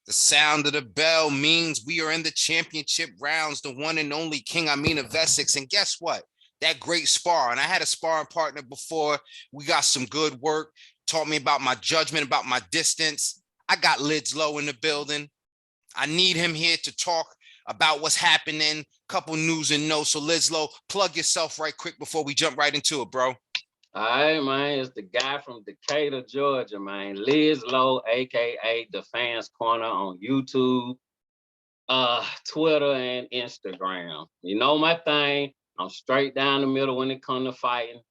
The sound of the bell means we are in the championship rounds, the one and only King Amin of Essex. And guess what? That great spar. And I had a sparring partner before. We got some good work, taught me about my judgment, about my distance. I got Lidz Low in the building. I need him here to talk about what's happening, couple news and notes. So Lidz Low, plug yourself right quick before we jump right into it, bro. All right, man. It's the guy from Decatur, Georgia, man. Lidz Low, aka The Fans Corner on YouTube, Twitter, and Instagram. You know my thing. I'm straight down the middle when it comes to fighting.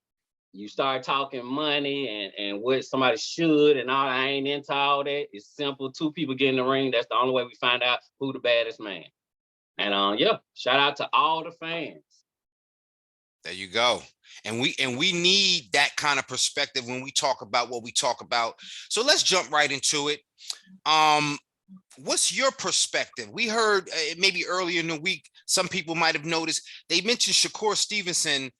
You start talking money and what somebody should and all. I ain't into all that. It's simple. Two people get in the ring. That's the only way we find out who the baddest man. And yeah, shout out to all the fans. There you go. And we need that kind of perspective when we talk about what we talk about. So let's jump right into it. What's your perspective? We heard maybe earlier in the week, some people might have noticed they mentioned Shakur Stevenson,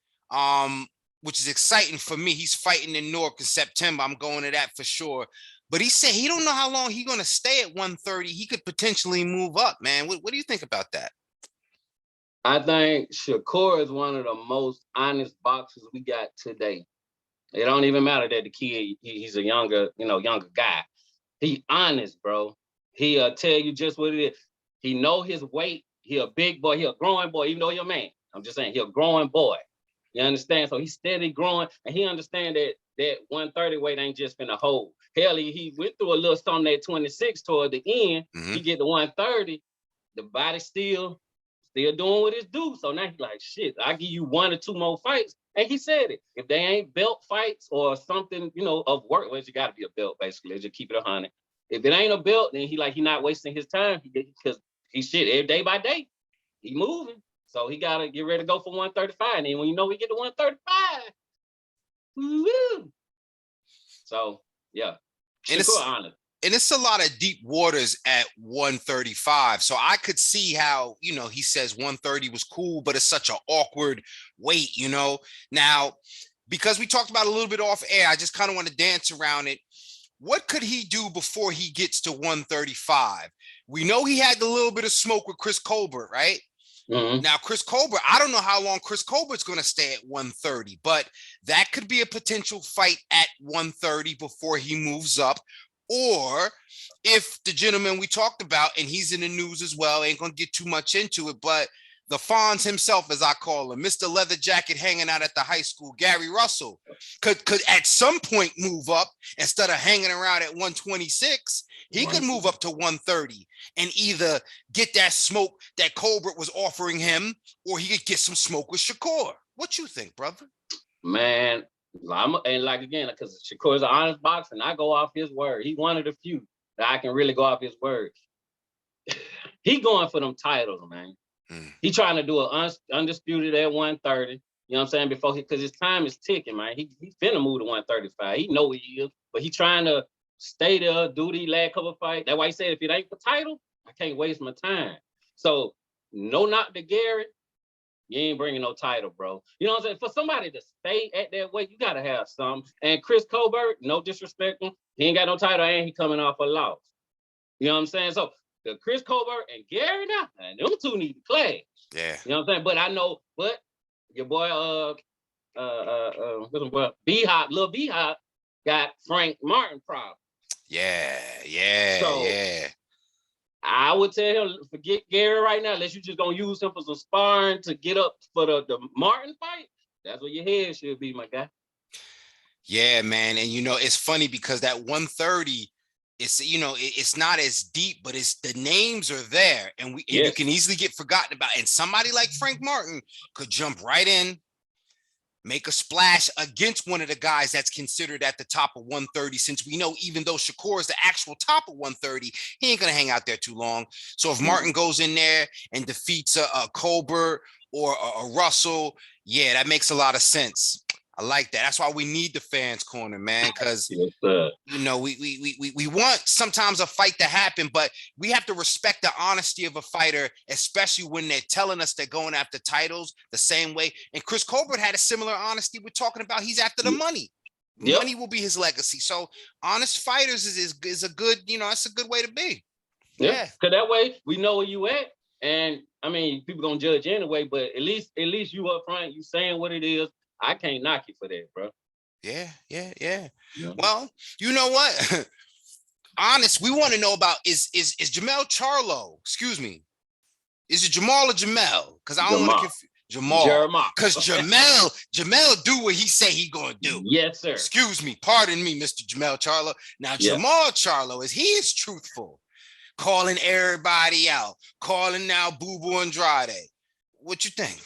which is exciting for me. He's fighting in Newark in September. I'm going to that for sure. But he said he don't know how long he's going to stay at 130. He could potentially move up, man. What do you think about that? I think Shakur is one of the most honest boxers we got today. It don't even matter that the kid, he's a younger guy. He honest, bro. He'll tell you just what it is. He know his weight. He a big boy. He a growing boy, even though you're a man. I'm just saying, he a growing boy. You understand? So he's steady growing, and he understand that 130 weight ain't just finna hold. Hell, he went through a little something at 26 toward the end. Mm-hmm. He get to 130, the body still doing what it's due. So now he's like, shit, I give you one or two more fights. And he said it. If they ain't belt fights or something, of work, well, you got to be a belt, basically. Just keep it 100. If it ain't a belt, then he not wasting his time because he shit every day by day. He moving. So he got to get ready to go for 135. And then when we get to 135, woo! So, yeah. And it's a lot of deep waters at 135. So I could see how, he says 130 was cool, but it's such an awkward weight, Now, because we talked about it a little bit off air, I just kind of want to dance around it. What could he do before he gets to 135? We know he had a little bit of smoke with Chris Colbert, right? Mm-hmm. Now, Chris Colbert, I don't know how long Chris Colbert's going to stay at 130, but that could be a potential fight at 130 before he moves up. Or if the gentleman we talked about, and he's in the news as well, ain't going to get too much into it, but the Fonz himself, as I call him, Mr. Leather Jacket hanging out at the high school, Gary Russell, could at some point move up instead of hanging around at 126. He could move up to 130 and either get that smoke that Colbert was offering him, or he could get some smoke with Shakur. What you think, brother? Man, because Shakur's an honest boxer, and I go off his word. He's one of the few that I can really go off his word. He going for them titles, man. He trying to do an undisputed at 130. You know what I'm saying? Because his time is ticking, man. He finna move to 135. He know he is, but he trying to stay there, do the last couple fights. That's why he said, if it ain't for title, I can't waste my time. So no knock to Gary. You ain't bringing no title, bro. You know what I'm saying? For somebody to stay at that weight, you gotta have some. And Chris Colbert, no disrespect him, he ain't got no title, and he coming off a loss. You know what I'm saying? So the Chris Colbert and Gary now, and them two need to clash. Yeah. You know what I'm saying? But I know, your boy, B-Hop, Lil B-Hop, got Frank Martin problem. Yeah. I would tell him, forget Gary right now, unless you just gonna use him for some sparring to get up for the Martin fight. That's where your head should be, my guy. Yeah, man. And it's funny because that 130, it's not as deep, but the names are there, and you can easily get forgotten about. And somebody like Frank Martin could jump right in, make a splash against one of the guys that's considered at the top of 130, since we know even though Shakur is the actual top of 130, he ain't going to hang out there too long. So if Martin goes in there and defeats a Colbert or a Russell, yeah, that makes a lot of sense. I like that. That's why we need the fans corner, man, because we want sometimes a fight to happen, but we have to respect the honesty of a fighter, especially when they're telling us they're going after titles the same way. And Chris Colbert had a similar honesty. We're talking about he's after the money. Money will be his legacy. So honest fighters is a good, that's a good way to be. Yeah. Because that way we know where you at. And I mean, people gonna judge anyway, but at least you up front, you saying what it is. I can't knock you for that, bro. Yeah. Well, you know what? Honest, we want to know about is Jermall Charlo, excuse me. Is it Jermall or Jamel? Because I don't want to confuse Jermall. Because Jermall do what he say he gonna do. Yes, sir. Excuse me, pardon me, Mr. Jermall Charlo. Now, Jermall Charlo is truthful, calling everybody out, calling now Boo Boo Andrade. What you think?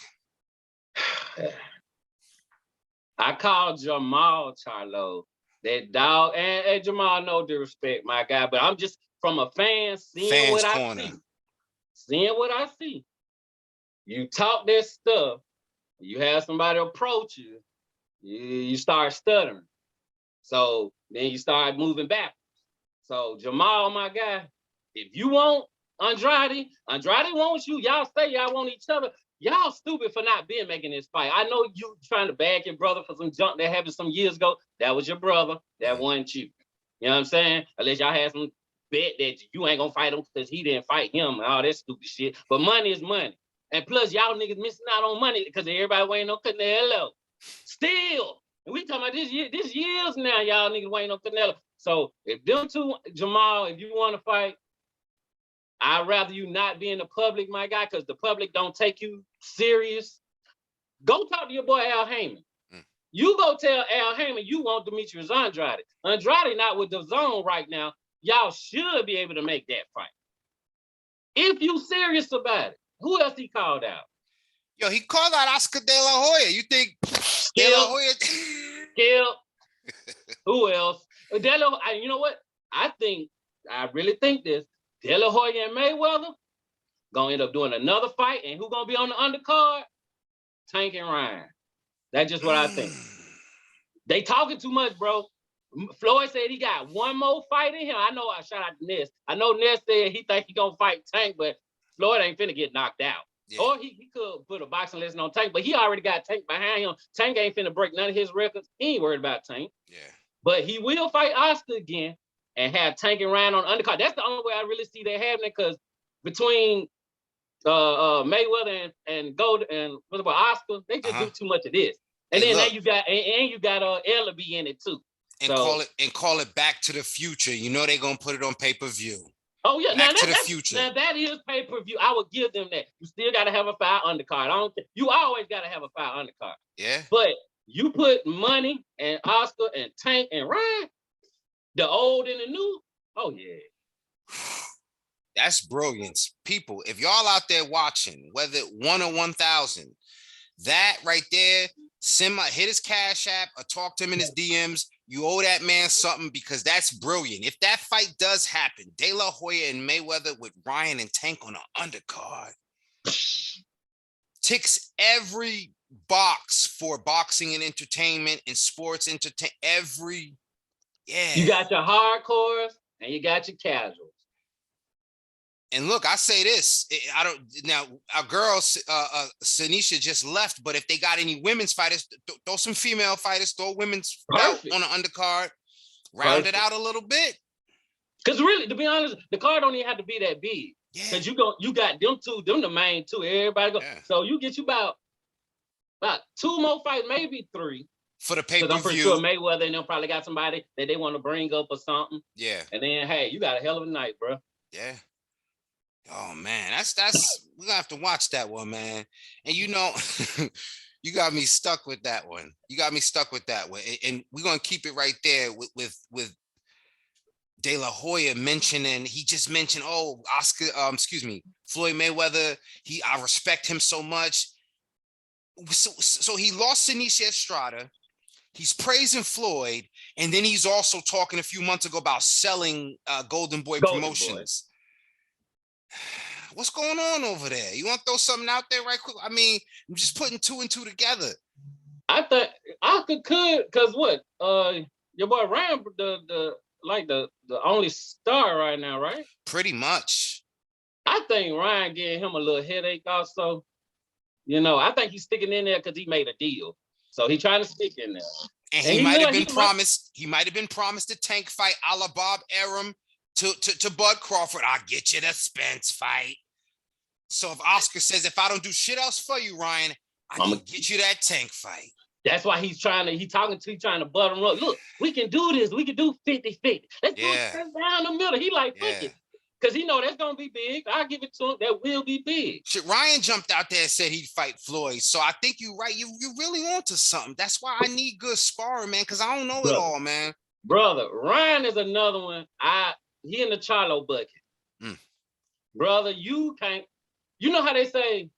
I call Jermall Charlo that dog, and Jermall, no disrespect, my guy, but I'm just from a fan seeing what I see. Seeing what I see. You talk that stuff, you have somebody approach you, you start stuttering. So then you start moving backwards. So Jermall, my guy, if you want Andrade wants you. Y'all say y'all want each other. Y'all stupid for not being making this fight. I know you trying to bag your brother for some junk that happened some years ago. That was your brother. That wasn't you. You know what I'm saying? Unless y'all had some bet that you ain't gonna fight him because he didn't fight him and all that stupid shit. But money is money. And plus, y'all niggas missing out on money because everybody waiting on Canelo. Still. And we talking about this years now, y'all niggas waiting on Canelo. So if them two, Jermall, if you want to fight, I'd rather you not be in the public, my guy, because the public don't take you serious. Go talk to your boy Al Heyman. You go tell Al Heyman you want Demetrius Andrade. Andrade not with the zone right now. Y'all should be able to make that fight. If you serious about it. Who else he called out? Yo, he called out Oscar De La Hoya. You think De La Hoya? Skip. Who else? You know what? I really think this. De La Hoya and Mayweather gonna end up doing another fight, and who gonna be on the undercard? Tank and Ryan. That's just what I think. They talking too much, bro. Floyd said he got one more fight in him. I know. I shout out to Ness. I know Ness said he think he gonna fight Tank, but Floyd ain't finna get knocked out. Yeah. Or he could put a boxing lesson on Tank, but he already got Tank behind him. Tank ain't finna break none of his records. He ain't worried about Tank. Yeah. But he will fight Oscar again and have Tank and Ryan on the undercard. That's the only way I really see that happening, because between Mayweather and Gold and what about Oscar, they just do too much of this. And then you got Ellaby in it too. And call it Back to the Future. You know they're gonna put it on pay-per-view. Oh yeah, Back to the Future. Now that is pay-per-view. I would give them that. You still gotta have a fire undercard. You always gotta have a fire undercard. Yeah. But you put Money and Oscar and Tank and Ryan, the old and the new. Oh yeah. That's brilliance. People, if y'all out there watching, whether 1 or 1,000, that right there, hit his Cash App or talk to him in his DMs. You owe that man something, because that's brilliant. If that fight does happen, De La Hoya and Mayweather with Ryan and Tank on an undercard, ticks every box for boxing and entertainment and sports entertainment. You got your hardcores and you got your casuals. And look, I say this, now our girl, Sanisha just left, but if they got any women's fighters, throw some female fighters, throw women's out on the undercard, round it out a little bit. Because really, to be honest, the card don't even have to be that big. Because you got them two, them the main two, everybody go. Yeah. So you get you about 2 more fights, maybe 3. For the pay-per-view. I'm pretty sure Mayweather and them probably got somebody that they want to bring up or something. Yeah. And then, hey, you got a hell of a night, bro. Yeah. Oh man, that's we're gonna have to watch that one, man. And you know, you got me stuck with that one. And we're gonna keep it right there with De La Hoya mentioning. He just mentioned, Floyd Mayweather. I respect him so much. So he lost Sanisha Estrada. He's praising Floyd, and then he's also talking a few months ago about selling Golden Boy Promotions. What's going on over there? You want to throw something out there right quick? I mean, I'm just putting 2 and 2 together. I thought I could, because what? Your boy Ryan, the only star right now, right? Pretty much. I think Ryan getting him a little headache also. You know, I think he's sticking in there because he made a deal. So he's trying to stick in there. And he might have been promised. He might have been promised a Tank fight a la Bob Arum to Bud Crawford, I'll get you the Spence fight. So if Oscar says, if I don't do shit else for you, Ryan, I can get you that Tank fight. That's why he's trying to butter him up. Look, we can do this. We can do 50-50. Let's do it down the middle. He like, fuck it. Because he know that's going to be big. I'll give it to him. That will be big. Shit, Ryan jumped out there and said he'd fight Floyd. So I think you're right. You really onto something. That's why I need good sparring, man, because I don't know it all, man. Brother, Ryan is another one. He in the Charlo bucket. Brother, you can't. You know how they say,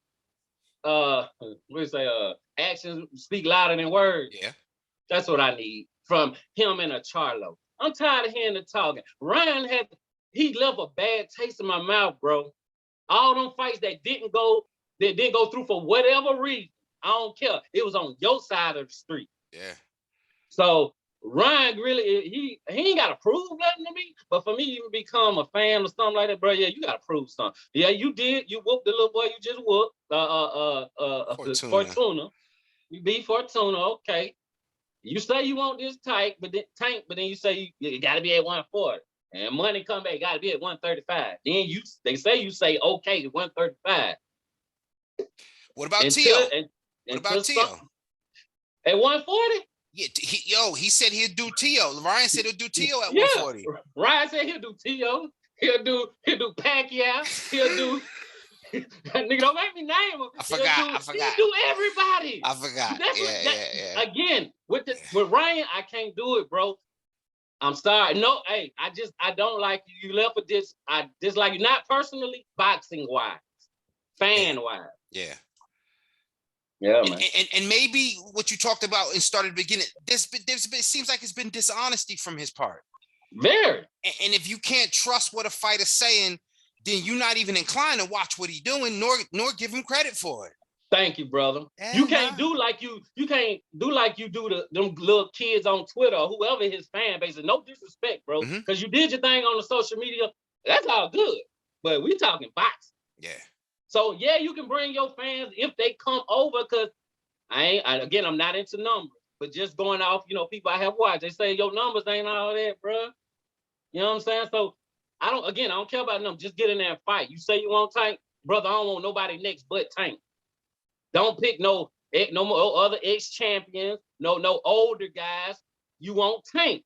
actions speak louder than words? Yeah. That's what I need from him and a Charlo. I'm tired of hearing the talking. Ryan he left a bad taste in my mouth, bro. All them fights that didn't go through for whatever reason. I don't care. It was on your side of the street. Yeah. So Ryan really, he ain't got to prove nothing to me. But for me to even become a fan or something like that, bro, yeah, you got to prove something. Yeah, you did. You whooped the little boy you just whooped. Fortuna. You beat Fortuna, okay. You say you want this Tank, but then you say you got to be at 140. And money come back, got to be at 135. Then they say okay to 135. What about Tio? What about Tio? At 140? Yeah, he said he'd do Tio. Ryan said he'll do Tio at 140. Ryan said he'll do Tio. He'll do Pacquiao. He'll do. Nigga, don't make me name him. I forgot. He'll do everybody. I forgot. Yeah. Again, with Ryan, I can't do it, bro. I'm sorry. No, hey, I don't like you. You left with this. I dislike you, not personally, boxing wise, fan wise. Yeah. Yeah, man. And maybe what you talked about and started beginning, it seems like it's been dishonesty from his part. Very. And if you can't trust what a fighter's saying, then you're not even inclined to watch what he's doing, nor give him credit for it. Thank you, brother. You can't do like you do them little kids on Twitter or whoever his fan base is. No disrespect, bro. Because you did your thing on the social media. That's all good. But we talking boxing. Yeah. So yeah, you can bring your fans if they come over, because I'm not into numbers, but just going off, people I have watched, they say your numbers ain't all that, bro. You know what I'm saying? So I don't care about numbers. Just get in there and fight. You say you want Tank, brother, I don't want nobody next but Tank. Don't pick no more other ex-champions, no older guys. You want Tank.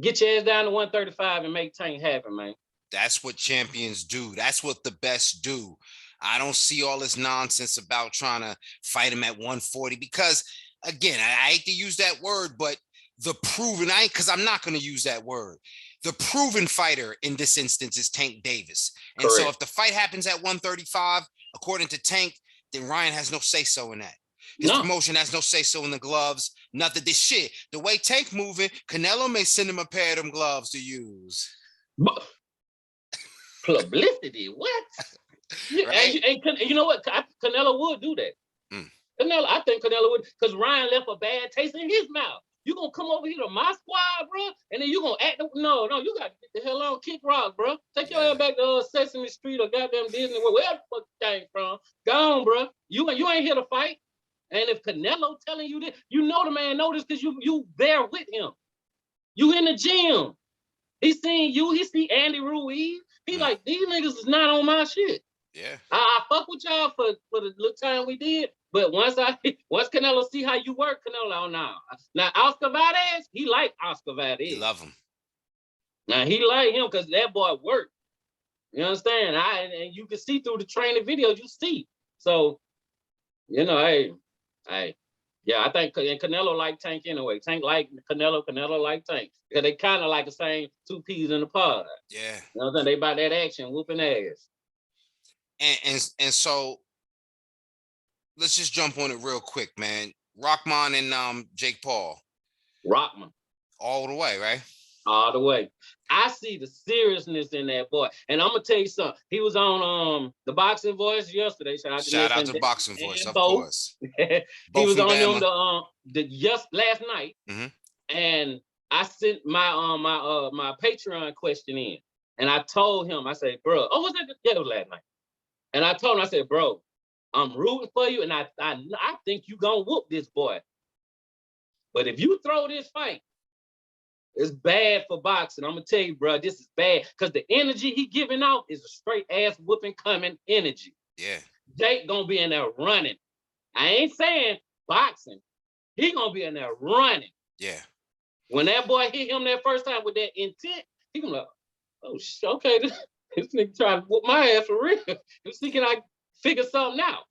Get your ass down to 135 and make Tank happen, man. That's what champions do. That's what the best do. I don't see all this nonsense about trying to fight him at 140 because, again, I hate to use that word, but the proven, because I'm not going to use that word. The proven fighter in this instance is Tank Davis. And Correct. So if the fight happens at 135, according to Tank, then Ryan has no say-so in that. His promotion has no say-so in the gloves. Nothing. This shit. The way Tank moving, Canelo may send him a pair of them gloves to use. Publicity, what? Right? And you know what? Canelo would do that. I think Canelo would, because Ryan left a bad taste in his mouth. You gonna come over here to my squad, bro, and then you gonna act? No, you gotta get the hell on, kick rock, bro. Take your ass back to Sesame Street or goddamn Disney, wherever the fuck you came from. Go on, bro. You ain't here to fight. And if Canelo telling you this, you know the man know this because you there with him. You in the gym. He seen you. He see Andy Ruiz. He like, these niggas is not on my shit. Yeah. I fuck with y'all for the little time we did. But once Canelo see how you work, Canelo, now Oscar Valdez, he like Oscar Valdez. He love him. Now he like him because that boy worked. You understand? And you can see through the training videos, you see. So, I think Canelo like Tank anyway. Tank like Canelo like Tank. Because they kind of like the same two peas in the pod. Yeah. You know what I'm saying? They about that action, whooping ass. And so let's just jump on it real quick, man. Rockman and Jake Paul. Rockman. All the way, right? All the way. I see the seriousness in that boy. And I'm gonna tell you something. He was on the Boxing Voice yesterday. Shout out to Boxing Voice, of course. He was on them last night. And I sent my Patreon question in. And I told him, I said, bro, was that? Yeah, it was last night. And I told him, I said, bro, I'm rooting for you, and I think you gonna whoop this boy. But if you throw this fight, It's bad for boxing. I'm gonna tell you, bro, this is bad because the energy he giving out is a straight ass whooping coming energy. Yeah. Jake gonna be in there running. I ain't saying boxing. He gonna be in there running. Yeah. When that boy hit him that first time with that intent, he gonna like, oh shit, okay, this nigga trying to whoop my ass for real. Let's see, can I figure something out?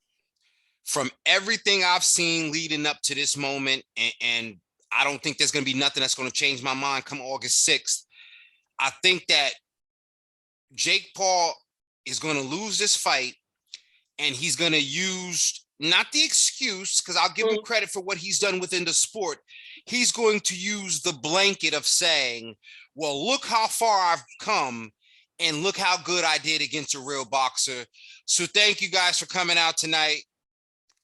From everything I've seen leading up to this moment, and I don't think there's going to be nothing that's going to change my mind come August 6th. I think that Jake Paul is going to lose this fight, and he's going to use, not the excuse, because I'll give him credit for what he's done within the sport. He's going to use the blanket of saying, well, look how far I've come, and look how good I did against a real boxer. So thank you guys for coming out tonight.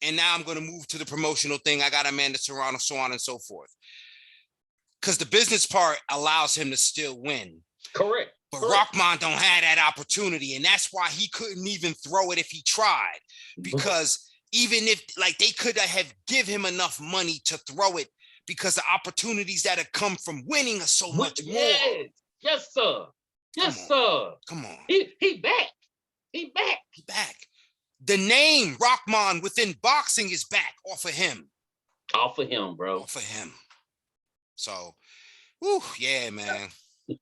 And now I'm going to move to the promotional thing. I got Amanda Serrano, so on and so forth. Because the business part allows him to still win. Correct. But Correct. Rahman don't have that opportunity. And that's why he couldn't even throw it if he tried. Because even if, like, they could have give him enough money to throw it, because the opportunities that have come from winning are so much more. Yes, sir. Yes, sir. Come on. He back. He back. He back. The name Rahman within boxing is back off of him. Off of him, bro. Off of him. So, whew, yeah, man.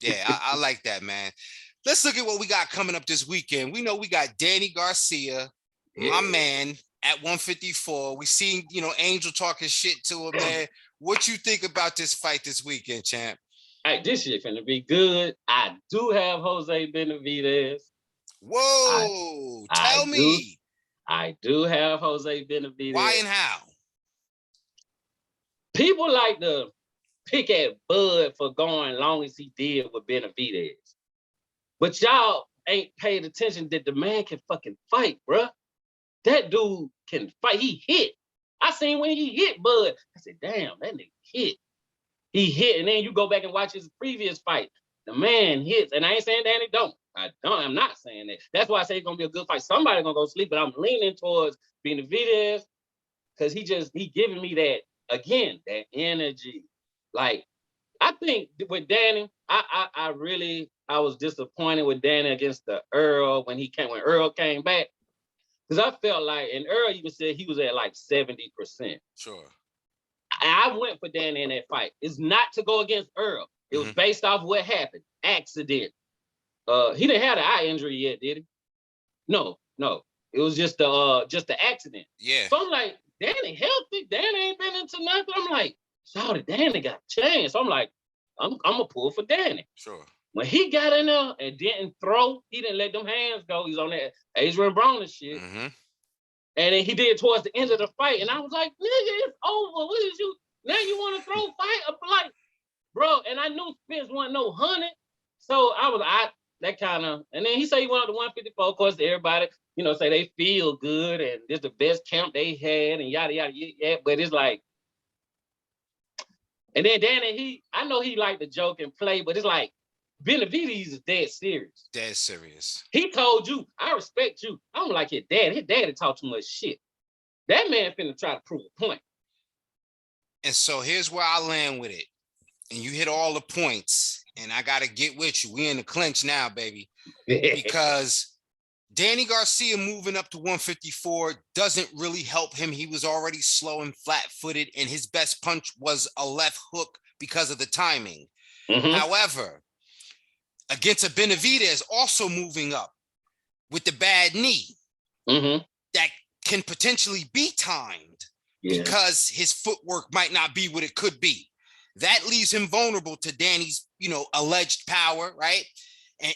Yeah, I like that, man. Let's look at what we got coming up this weekend. We know we got Danny Garcia, my man, at 154. We seen, Angel talking shit to him, man. What you think about this fight this weekend, champ? Hey, this shit finna be good. I do have Jose Benavidez. Whoa, tell me. I do have Jose Benavidez. Why and how? People like to pick at Bud for going long as he did with Benavidez. But y'all ain't paid attention that the man can fucking fight, bruh. That dude can fight. He hit. I seen when he hit Bud. I said, damn, that nigga hit. He hit, and then you go back and watch his previous fight. The man hits, and I ain't saying Danny don't. I'm not saying that. That's why I say it's gonna be a good fight. Somebody gonna go sleep, but I'm leaning towards Benavidez because he giving me that again, that energy. Like, I think with Danny, I was disappointed with Danny against the Earl when Earl came back. Because I felt like, and Earl even said he was at like 70%. Sure. I went for Danny in that fight. It's not to go against Earl. It was based off what happened. Accident. He didn't have the eye injury yet, did he? No. It was just the accident. Yeah. So I'm like, Danny healthy. Danny ain't been into nothing. I'm like, sorry, Danny got a chance. So I'm like, I'm gonna pull for Danny. Sure. When he got in there and didn't throw, he didn't let them hands go. He's on that Adrian Brown and shit. Mm-hmm. And then he did towards the end of the fight. And I was like, nigga, it's over. What is you? Now you want to throw fight? I'm like, bro, and I knew Spence wasn't no 100. So that kind of, and then he said he went up to 154. Of course, everybody, say they feel good and this the best camp they had and yada, yada, yada. But it's like, and then Danny, I know he liked to joke and play, but it's like, Benavidez is dead serious. Dead serious. He told you, I respect you. I don't like your dad. His daddy talk too much shit. That man finna try to prove a point. And so here's where I land with it. And you hit all the points. And I got to get with you. We in the clinch now, baby. Because Danny Garcia moving up to 154 doesn't really help him. He was already slow and flat-footed. And his best punch was a left hook because of the timing. Mm-hmm. However, against a Benavidez also moving up with the bad knee, that can potentially be timed because his footwork might not be what it could be. That leaves him vulnerable to Danny's, alleged power, right?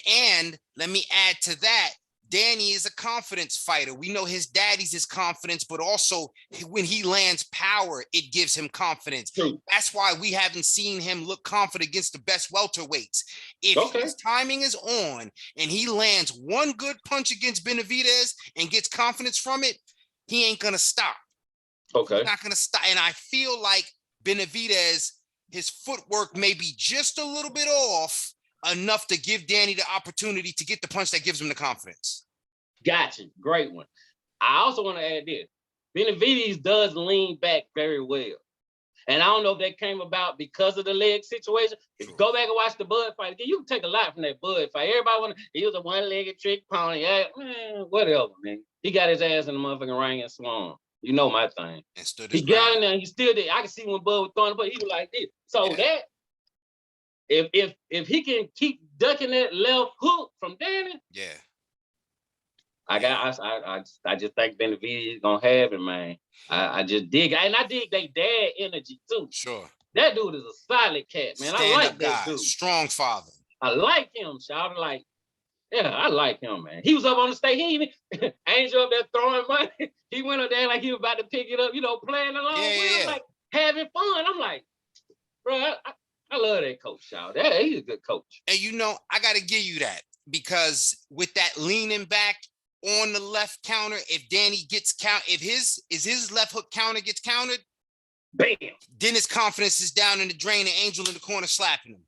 And let me add to that, Danny is a confidence fighter. We know his daddy's his confidence, but also when he lands power, it gives him confidence. True. That's why we haven't seen him look confident against the best welterweights. If his timing is on and he lands one good punch against Benavidez and gets confidence from it, he ain't going to stop. Okay. He's not going to stop. And I feel like Benavidez, his footwork may be just a little bit off, enough to give Danny the opportunity to get the punch that gives him the confidence. Gotcha. Great one. I also want to add this. Benavidez does lean back very well. And I don't know if that came about because of the leg situation. If you go back and watch the Bud fight again, you can take a lot from that Bud fight. Everybody he was a one-legged trick pony. Yeah, man, whatever, man. He got his ass in the motherfucking ring and swung. You know my thing. And stood his got in there, he still did. I can see when Bud was throwing the ball, he was like this. So that if he can keep ducking that left hook from Danny, I just think Benavidez is gonna have it, man. I just dig, and I dig they dad energy too. Sure. That dude is a solid cat, man. I like that dude. Strong father. I like him, shout. I like him, man. He was up on the stage. He even Angel up there throwing money. He went up there like he was about to pick it up, playing along with him, like having fun. I'm like, bro, I love that coach, shout. He's a good coach. And I gotta give you that, because with that leaning back on the left counter, if Danny gets if his left hook counter gets countered, bam, then his confidence is down in the drain and Angel in the corner slapping him.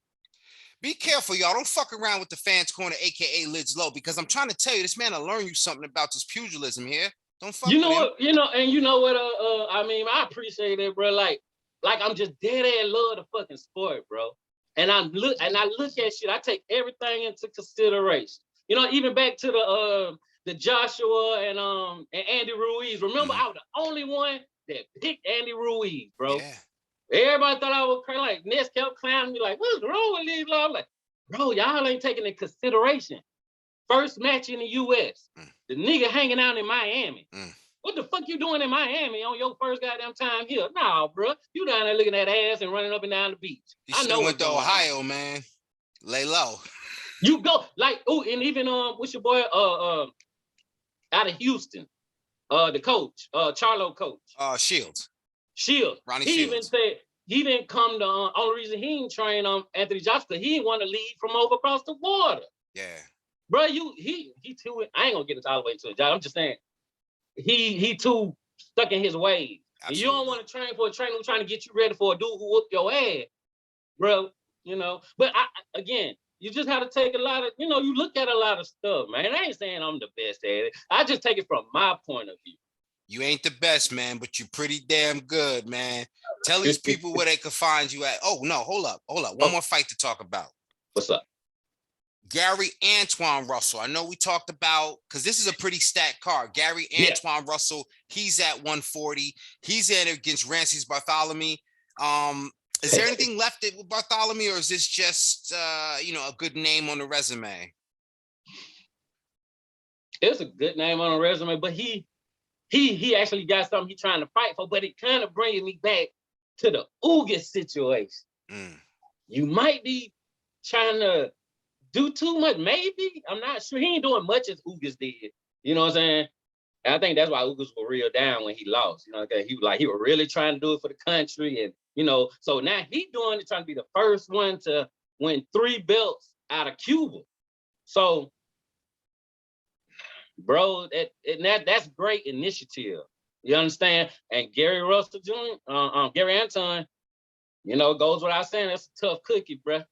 Be careful, y'all. Don't fuck around with the fans corner, aka Lidz Low, because I'm trying to tell you, this man will learn you something about this pugilism here. Don't fuck with him. What, and you know what, I mean, I appreciate it, bro. Like I'm just dead ass love the fucking sport, bro. And I look at shit, I take everything into consideration. Even back to the Joshua and Andy Ruiz. Remember, I was the only one that picked Andy Ruiz, bro. Yeah. Everybody thought I was crazy. Like, Ness kept clowning me, like, what's wrong with Lidz Low? I'm like, bro, y'all ain't taking into consideration. First match in the U.S., the nigga hanging out in Miami. What the fuck you doing in Miami on your first goddamn time here? Nah, bro. You down there looking at ass and running up and down the beach. I know went to Ohio, man. Lay low. You go, like, and even, what's your boy, out of Houston, the coach, Charlo coach. Shields. Ronnie Shields. Even said he didn't come to, only reason he ain't train Anthony Joshua, because he didn't want to leave from over across the water. Yeah. Bro, he too, I ain't gonna get it all the way to it, I'm just saying, he too stuck in his ways. And you don't want to train for a trainer who's trying to get you ready for a dude who whoop your ass, bro, But again, you just have to take a lot of, you look at a lot of stuff, man. I ain't saying I'm the best at it. I just take it from my point of view. You ain't the best, man, but you're pretty damn good, man. Tell these people where they can find you at. Oh, no, hold up. One more fight to talk about. What's up? Gary Antoine Russell. I know we talked about, because this is a pretty stacked card. Gary Antoine Russell, he's at 140. He's in against Rances Bartholomew. Is there anything left with Bartholomew, or is this just, a good name on the resume? It's a good name on the resume, but he actually got something he's trying to fight for, but it kind of brings me back to the Ugas situation. You might be trying to do too much, maybe. I'm not sure. He ain't doing much as Ugas did. You know what I'm saying? And I think that's why Ugas was real down when he lost. He was really trying to do it for the country. And, so now he doing it, trying to be the first one to win 3 belts out of Cuba. So, bro, that's great initiative. You understand? And Gary Russell Jr., Gary Anton, goes without saying, that's a tough cookie, bro.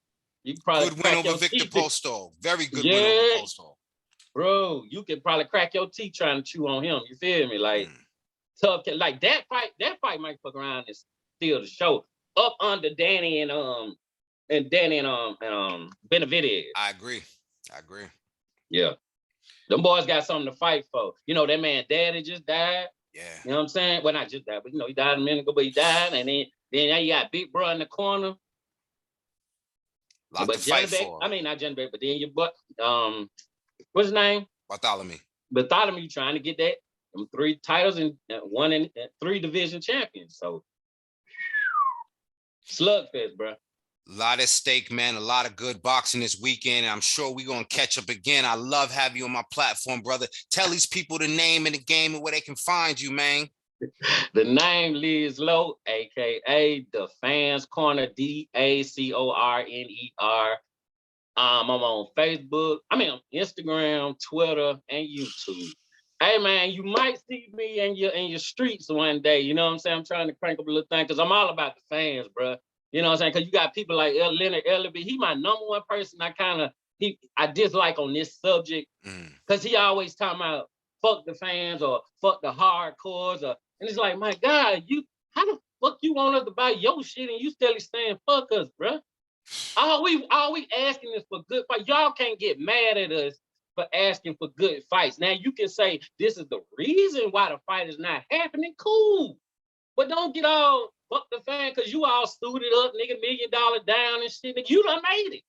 You can probably good win over Victor Postol. Very good win over Postol. Bro, you could probably crack your teeth trying to chew on him. You feel me? Like tough, like that fight might fuck around and steal the show. Up under Danny and Benavidez. I agree. Yeah. Them boys got something to fight for. That man daddy just died. Yeah. You know what I'm saying? Well, not just that, but he died a minute ago, but he died. And then now you got Big Bro in the corner. Lot to fight for. I mean, not Jenny Beck, but then your butt, what's his name? Bartholomew trying to get that 3 titles and 1 and 3 division champions. So slugfest, bro. A lot at stake, man. A lot of good boxing this weekend. I'm sure we're going to catch up again. I love having you on my platform, brother. Tell these people the name and the game and where they can find you, man. The name Lidz Low, a.k.a. The Fans Corner, DACORNER. I'm on Facebook. On Instagram, Twitter, and YouTube. Hey, man, you might see me in your streets one day. You know what I'm saying? I'm trying to crank up a little thing because I'm all about the fans, bro. You know what I'm saying? Because you got people like Leonard Ellerby. He my number one person I dislike on this subject because he always talking about fuck the fans or fuck the hardcores and it's like, my God, fuck you want us to buy your shit and you still saying fuck us, bro? All we asking is for good fight. Y'all can't get mad at us for asking for good fights. Now you can say this is the reason why the fight is not happening. Cool. But don't get all fuck the fan because you all suited up, nigga, $1 million down and shit. Nigga, you done made it.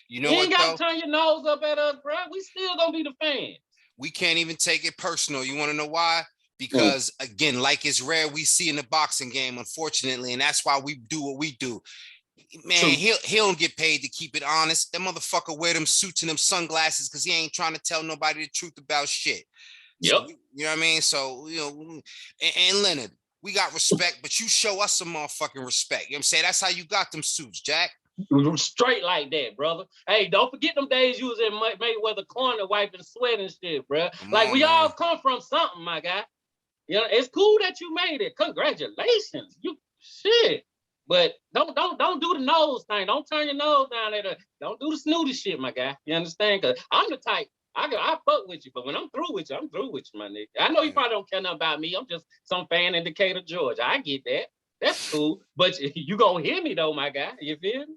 You know you what, ain't got though? to turn your nose up at us, bro. We still gonna be the fans. We can't even take it personal. You want to know why? Because again, like it's rare we see in the boxing game, unfortunately, and that's why we do what we do. Man, he don't get paid to keep it honest. That motherfucker wear them suits and them sunglasses because he ain't trying to tell nobody the truth about shit. So, you know what I mean? So, you know, and Leonard, we got respect, but you show us some motherfucking respect. You know what I'm saying? That's how you got them suits, Jack. Straight like that, brother. Hey, don't forget them days you was in Mayweather corner wiping sweat and shit, bro. Like we all come from something, my guy. You know, it's cool that you made it. Congratulations. You shit. But don't do the nose thing. Don't turn your nose down at her. Don't do the snooty shit, my guy. You understand? Because I'm the type, I fuck with you, but when I'm through with you, I'm through with you, my nigga. I know you probably don't care nothing about me. I'm just some fan in Decatur, Georgia. I get that. That's cool. But you gonna hear me though, my guy. You feel me?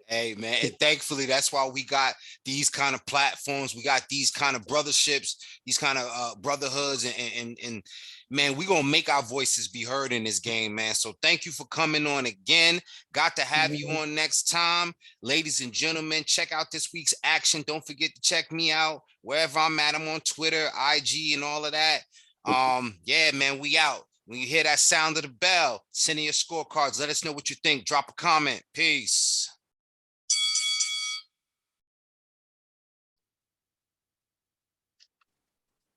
Hey man, and thankfully that's why we got these kind of platforms. We got these kind of brotherships, these kind of brotherhoods, and man, we gonna make our voices be heard in this game, man. So thank you for coming on again. Got to have you on next time, ladies and gentlemen. Check out this week's action. Don't forget to check me out wherever I'm at. I'm on Twitter, IG, and all of that. Yeah, man, we out. When you hear that sound of the bell, send in your scorecards. Let us know what you think. Drop a comment. Peace.